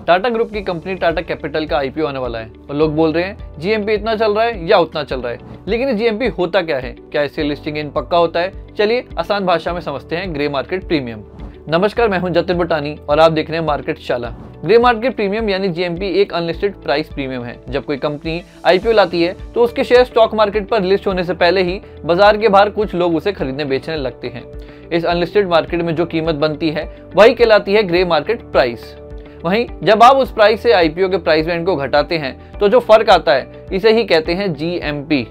Tata group की company Tata capital का IPO आने वाला है और लोग बोल रहे हैं जीएमपी इतना चल रहा है या उतना चल रहा है, लेकिन ये जीएमपी होता क्या है, क्या इससे लिस्टिंग इन पक्का होता है? चलिए आसान भाषा में समझते हैं ग्रे मार्केट प्रीमियम। नमस्कार, मैं हूं जतिन बटानी और आप देख रहे हैं मार्केट शाला। ग्रे मार्केट प्रीमियम यानी जीएमपी एक अनलिस्टेड प्राइस प्रीमियम है। जब कोई कंपनी आईपीओ लाती है तो उसके शेयर स्टॉक मार्केट पर लिस्ट होने से पहले ही बाजार के बाहर कुछ लोग उसे खरीदने बेचने लगते हैं। इस अनलिस्टेड मार्केट में जो कीमत बनती है वही कहलाती है ग्रे मार्केट प्राइस। वहीं जब आप उस प्राइस से आईपीओ के प्राइस बैंड को घटाते हैं तो जो फर्क आता है इसे ही कहते हैं जीएमपी।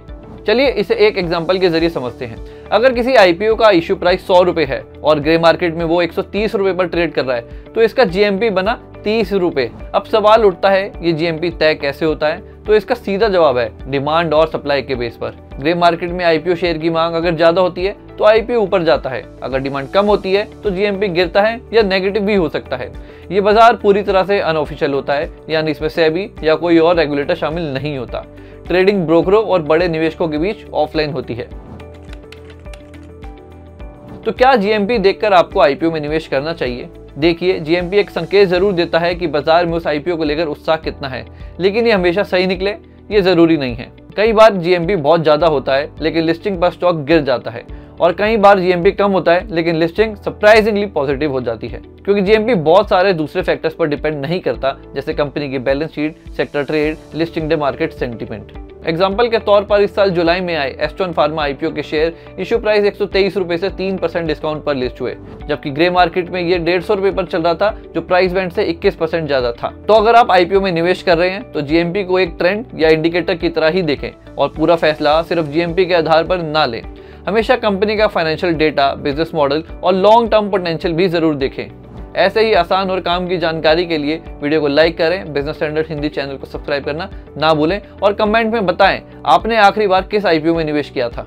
चलिए इसे एक एग्जांपल के जरिए समझते हैं। अगर किसी आईपीओ का इश्यू प्राइस 100 रुपए है और ग्रे मार्केट में वो 130 रुपए पर ट्रेड कर रहा है तो इसका जीएमपी बना 30 रुपए। अब सवाल उठता है ये जीएमपी तय कैसे होता है? तो इसका सीधा जवाब है डिमांड और सप्लाई के बेस पर। ग्रे मार्केट में आईपीओ शेयर की मांग अगर ज्यादा होती है तो आईपीओ ऊपर जाता है, अगर डिमांड कम होती है तो जीएमपी गिरता है या नेगेटिव भी हो सकता है। ये बाजार पूरी तरह से अनऑफिशियल होता है, यानी इसमें सेबी या कोई और रेगुलेटर शामिल नहीं होता। ट्रेडिंग ब्रोकरों और बड़े निवेशकों के बीच ऑफलाइन होती है। तो क्या जीएमपी देखकर आपको आईपीओ में निवेश करना चाहिए? देखिए, जीएमपी एक संकेत जरूर देता है कि बाजार में उस आईपीओ को लेकर उत्साह कितना है, लेकिन ये हमेशा सही निकले ये जरूरी नहीं है। कई बार जीएमपी बहुत ज्यादा होता है लेकिन लिस्टिंग पर स्टॉक गिर जाता है, और कई बार जीएमपी कम होता है लेकिन लिस्टिंग सरप्राइजिंगली पॉजिटिव हो जाती है, क्योंकि जीएमपी बहुत सारे दूसरे फैक्टर्स पर डिपेंड नहीं करता, जैसे कंपनी की balance sheet, sector trade, listing day, market sentiment. Example के तौर पर इस साल जुलाई में आए एस्ट्रॉन फार्मा आईपीओ के शेयर इश्यू प्राइस 123 रुपए से 3% डिस्काउंट पर लिस्ट हुए, जबकि ग्रे मार्केट में ये 150 रुपए पर चल रहा था, जो प्राइस बैंड से 21% ज्यादा था। तो अगर आप आईपीओ में निवेश कर रहे हैं तो जीएमपी को एक ट्रेंड या इंडिकेटर की तरह ही देखें और पूरा फैसला सिर्फ जीएमपी के आधार पर ना लें। हमेशा कंपनी का फाइनेंशियल डेटा, बिजनेस मॉडल और लॉन्ग टर्म पोटेंशियल भी जरूर देखें। ऐसे ही आसान और काम की जानकारी के लिए वीडियो को लाइक करें, बिजनेस स्टैंडर्ड हिंदी चैनल को सब्सक्राइब करना ना भूलें और कमेंट में बताएं आपने आखिरी बार किस आईपीओ में निवेश किया था।